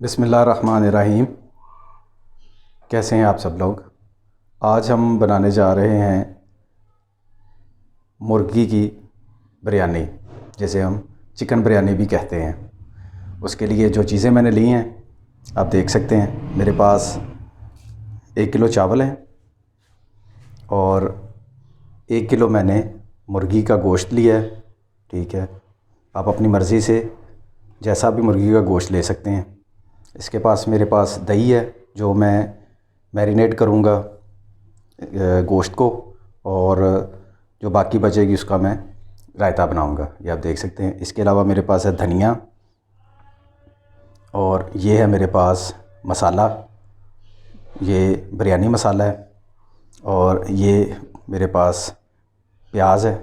बिस्मिल्लाहिर्रहमानिर्रहीम। कैसे हैं आप सब लोग। आज हम बनाने जा रहे हैं मुर्गी की बिरयानी, जिसे हम चिकन बिरयानी भी कहते हैं। उसके लिए जो चीज़ें मैंने ली हैं आप देख सकते हैं। मेरे पास 1 किलो चावल हैं और 1 किलो मैंने मुर्गी का गोश्त लिया है। ठीक है, आप अपनी मर्ज़ी से जैसा भी मुर्गी का गोश्त ले सकते हैं। इसके पास मेरे पास दही है जो मैं मैरिनेट करूँगा गोश्त को, और जो बाकी बचेगी उसका मैं रायता बनाऊँगा, ये आप देख सकते हैं। इसके अलावा मेरे पास है धनिया, और ये है मेरे पास मसाला, ये बिरयानी मसाला है। और ये मेरे पास प्याज है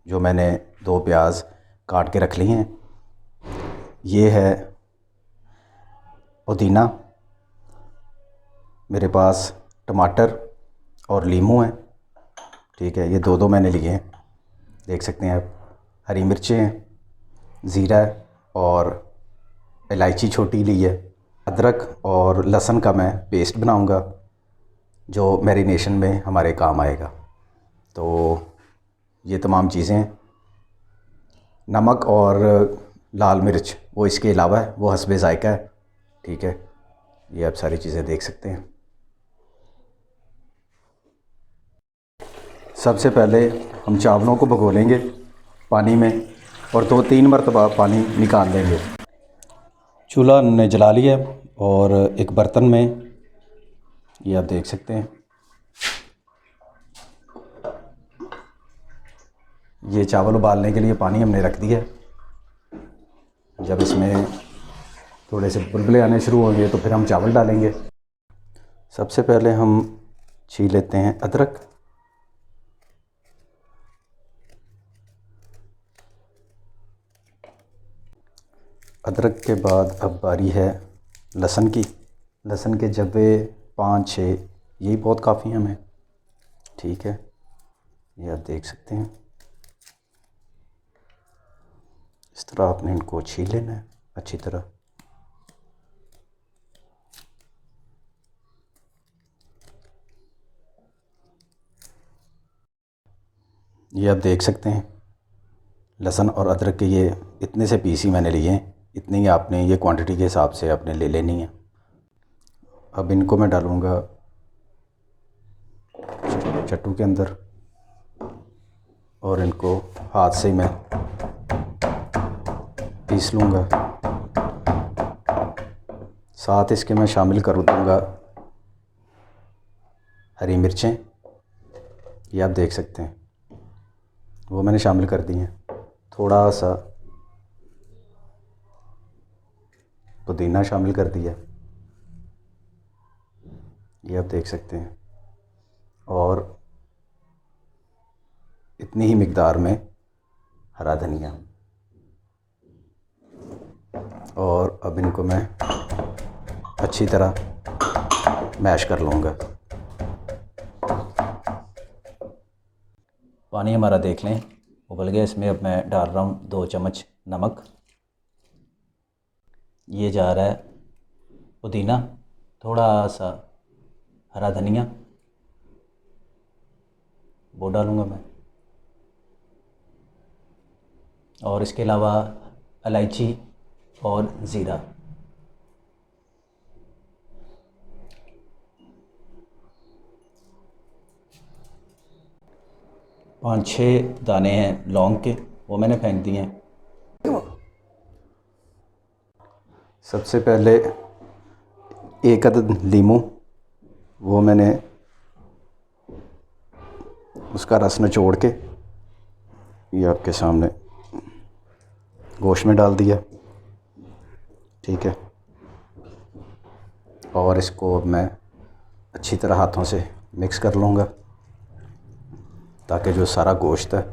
जो मैंने 2 प्याज काट के रख ली हैं। ये है पुदीना, मेरे पास टमाटर और लीमू है। ठीक है, ये दो मैंने लिए हैं, देख सकते हैं आप। हरी मिर्चें हैं, ज़ीरा है और इलायची छोटी ली है। अदरक और लहसुन का मैं पेस्ट बनाऊंगा जो मैरिनेशन में हमारे काम आएगा। तो ये तमाम चीज़ें हैं। नमक और लाल मिर्च वो इसके अलावा है, वो हस्बे ज़ायका है। ठीक है, ये आप सारी चीज़ें देख सकते हैं। सबसे पहले हम चावलों को भिगो लेंगे पानी में और 2-3 मरतबा पानी निकाल लेंगे। चूल्हा हमने जला लिया और एक बर्तन में, ये आप देख सकते हैं, ये चावल उबालने के लिए पानी हमने रख दिया। जब इसमें थोड़े से बुलबुले आने शुरू होंगे तो फिर हम चावल डालेंगे। सबसे पहले हम छील लेते हैं अदरक। अदरक के बाद अब बारी है लहसुन की। लहसुन के जब्बे 5-6, यही बहुत काफ़ी हैं हमें। ठीक है, ये आप देख सकते हैं। इस तरह आपने इनको छील लेना है अच्छी तरह। ये आप देख सकते हैं लहसुन और अदरक के ये इतने से पीस ही मैंने लिए हैं। इतनी ही आपने ये क्वांटिटी के हिसाब से आपने ले लेनी है। अब इनको मैं डालूँगा चट्टू के अंदर और इनको हाथ से मैं पीस लूँगा। साथ इसके मैं शामिल कर दूँगा हरी मिर्चें, ये आप देख सकते हैं, वो मैंने शामिल कर दी हैं। थोड़ा सा पुदीना शामिल कर दिया, ये आप देख सकते हैं। और इतनी ही मिक़दार में हरा धनिया। और अब इनको मैं अच्छी तरह मैश कर लूँगा। पानी हमारा देख लें उबल गया। इसमें अब मैं डाल रहा हूँ 2 चम्मच नमक। ये जा रहा है पुदीना, थोड़ा सा हरा धनिया वो डालूँगा मैं, और इसके अलावा इलायची और ज़ीरा। पाँच छः दाने हैं लौंग के, वो मैंने फेंक दिए हैं। सबसे पहले 1 अदद लीमू, वो मैंने उसका रस निचोड़ के ये आपके सामने गोश्त में डाल दिया। ठीक है, और इसको अब मैं अच्छी तरह हाथों से मिक्स कर लूँगा ताकि जो सारा गोश्त है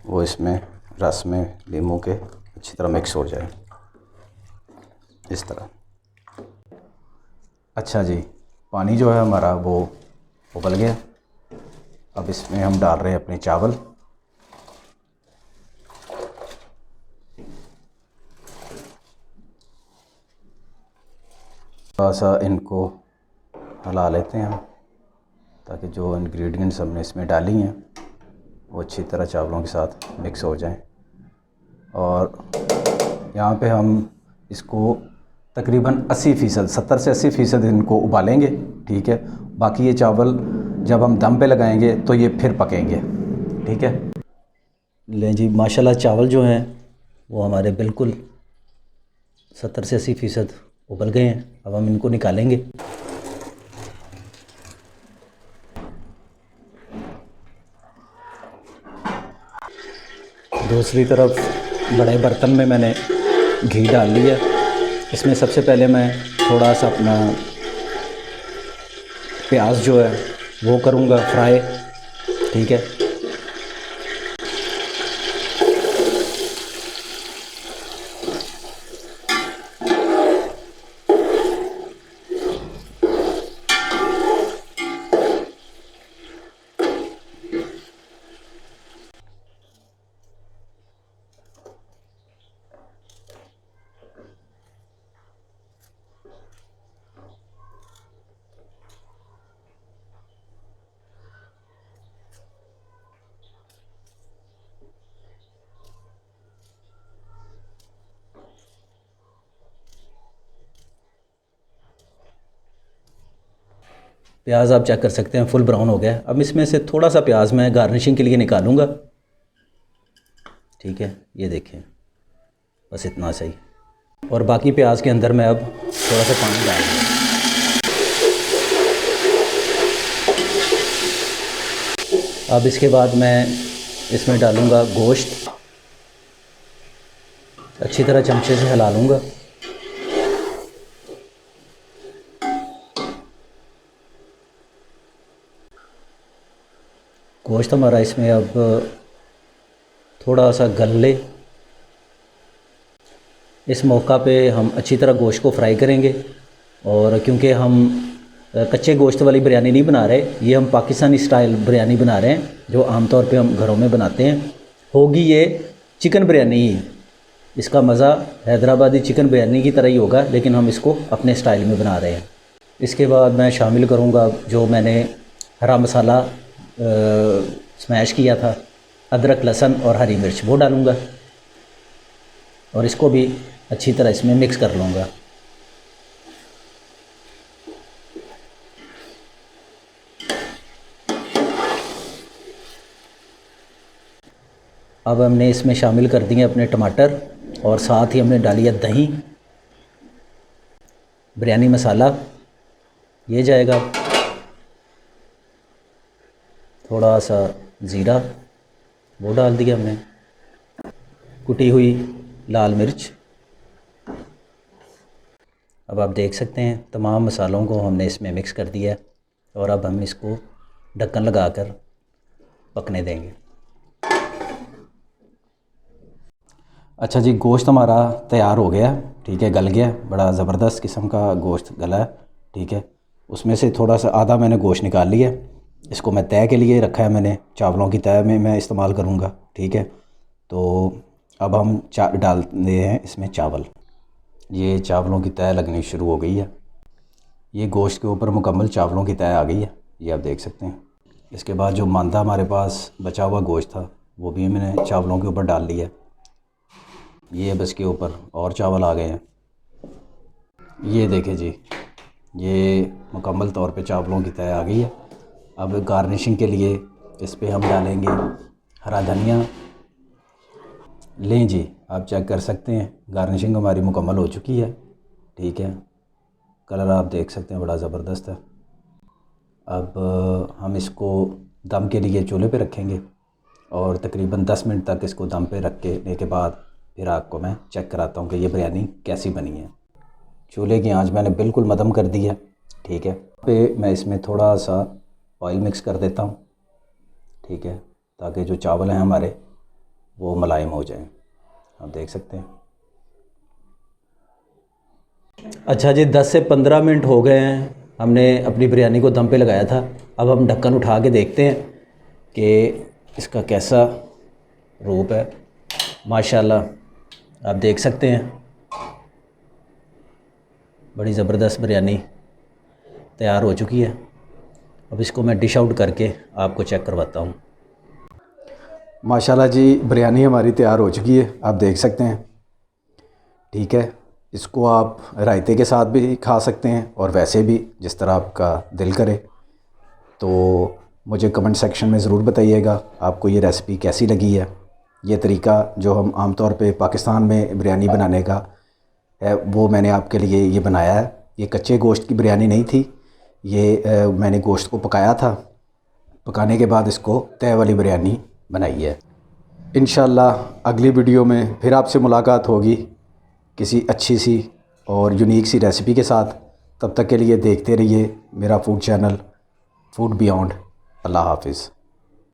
वो इसमें रस में लीमू के अच्छी तरह मिक्स हो जाए, इस तरह। अच्छा जी, पानी जो है हमारा वो उबल गया। अब इसमें हम डाल रहे हैं अपने चावल। थोड़ा सा इनको हिला लेते हैं हम, ताकि जो इंग्रेडिएंट्स हमने इसमें डाली हैं वो अच्छी तरह चावलों के साथ मिक्स हो जाएं। और यहाँ पे हम इसको तकरीबन 80%, 70 से 80% इनको उबालेंगे, ठीक है। बाकी ये चावल जब हम दम पे लगाएंगे तो ये फिर पकेंगे, ठीक है। लें जी, माशाल्लाह चावल जो हैं वो हमारे बिल्कुल 70 से 80% उबल गए हैं। अब हम इनको निकालेंगे। दूसरी तरफ बड़े बर्तन में मैंने घी डाल लिया। इसमें सबसे पहले मैं थोड़ा सा अपना प्याज जो है वो करूँगा फ्राई, ठीक है। प्याज आप चेक कर सकते हैं फुल ब्राउन हो गया। अब इसमें से थोड़ा सा प्याज मैं गार्निशिंग के लिए निकालूंगा, ठीक है। ये देखें, बस इतना सही। और बाकी प्याज के अंदर मैं अब थोड़ा सा पानी डालूंगा। अब इसके बाद मैं इसमें डालूंगा गोश्त, अच्छी तरह चमचे से हिला लूँगा। गोश्त हमारा इसमें अब थोड़ा सा गल ले। इस मौका पे हम अच्छी तरह गोश्त को फ्राई करेंगे। और क्योंकि हम कच्चे गोश्त वाली बिरयानी नहीं बना रहे, ये हम पाकिस्तानी स्टाइल बिरयानी बना रहे हैं, जो आमतौर पे हम घरों में बनाते हैं। होगी ये चिकन बिरयानी ही, इसका मज़ा हैदराबादी चिकन बिरयानी की तरह ही होगा, लेकिन हम इसको अपने स्टाइल में बना रहे हैं। इसके बाद मैं शामिल करूँगा जो मैंने हरा मसाला स्मैश किया था, अदरक, लहसुन और हरी मिर्च, वो डालूँगा और इसको भी अच्छी तरह इसमें मिक्स कर लूँगा। अब हमने इसमें शामिल कर दिए अपने टमाटर और साथ ही हमने डाली है दही, बिरयानी मसाला ये जाएगा, थोड़ा सा ज़ीरा वो डाल दिया हमने, कुटी हुई लाल मिर्च। अब आप देख सकते हैं तमाम मसालों को हमने इसमें मिक्स कर दिया है और अब हम इसको ढक्कन लगाकर पकने देंगे। अच्छा जी, गोश्त हमारा तैयार हो गया, ठीक है, गल गया, बड़ा ज़बरदस्त किस्म का गोश्त गला है, ठीक है। उसमें से थोड़ा सा आधा मैंने गोश्त निकाल लिया, इसको मैं तय के लिए रखा है मैंने, चावलों की तय में मैं इस्तेमाल करूँगा, ठीक है। तो अब हम डाल रहे हैं इसमें चावल। ये चावलों की तय लगनी शुरू हो गई है, ये गोश्त के ऊपर मुकम्मल चावलों की तय आ गई है, ये आप देख सकते हैं। इसके बाद जो मांदा हमारे पास बचा हुआ गोश्त था वो भी मैंने चावलों के ऊपर डाल लिया, ये अब इसके ऊपर और चावल आ गए हैं। ये देखें जी, ये मुकम्मल तौर पे चावलों की तय आ गई है। अब गार्निशिंग के लिए इस पे हम डालेंगे हरा धनिया। लें जी, आप चेक कर सकते हैं गार्निशिंग हमारी मुकम्मल हो चुकी है, ठीक है। कलर आप देख सकते हैं बड़ा ज़बरदस्त है। अब हम इसको दम के लिए चूल्हे पे रखेंगे और तकरीबन 10 मिनट तक इसको दम पे रखने के बाद फिर आपको मैं चेक कराता हूँ कि ये बिरयानी कैसी बनी है। चूल्हे की आंच मैंने बिल्कुल मध्यम कर दी है, ठीक है। पे मैं इसमें थोड़ा सा ऑयल मिक्स कर देता हूँ, ठीक है, ताकि जो चावल हैं हमारे वो मुलायम हो जाएं, आप देख सकते हैं। अच्छा जी, 10 से 15 मिनट हो गए हैं, हमने अपनी बिरयानी को दम पे लगाया था। अब हम ढक्कन उठा के देखते हैं कि इसका कैसा रूप है। माशाल्लाह आप देख सकते हैं बड़ी ज़बरदस्त बिरयानी तैयार हो चुकी है। अब इसको मैं डिश आउट करके आपको चेक करवाता हूँ। माशाल्लाह जी, बिरयानी हमारी तैयार हो चुकी है, आप देख सकते हैं। ठीक है, इसको आप रायते के साथ भी खा सकते हैं और वैसे भी, जिस तरह आपका दिल करे। तो मुझे कमेंट सेक्शन में ज़रूर बताइएगा आपको ये रेसिपी कैसी लगी है। ये तरीका जो हम आम तौर पे पाकिस्तान में बिरयानी बनाने का है, वो मैंने आपके लिए ये बनाया है। ये कच्चे गोश्त की बिरयानी नहीं थी, ये मैंने गोश्त को पकाया था। पकाने के बाद इसको तय वाली बिरयानी बनाई है। इंशाल्लाह अगली वीडियो में फिर आपसे मुलाकात होगी किसी अच्छी सी और यूनिक सी रेसिपी के साथ। तब तक के लिए देखते रहिए मेरा फूड चैनल फूड बियॉन्ड। अल्लाह हाफ़िज़।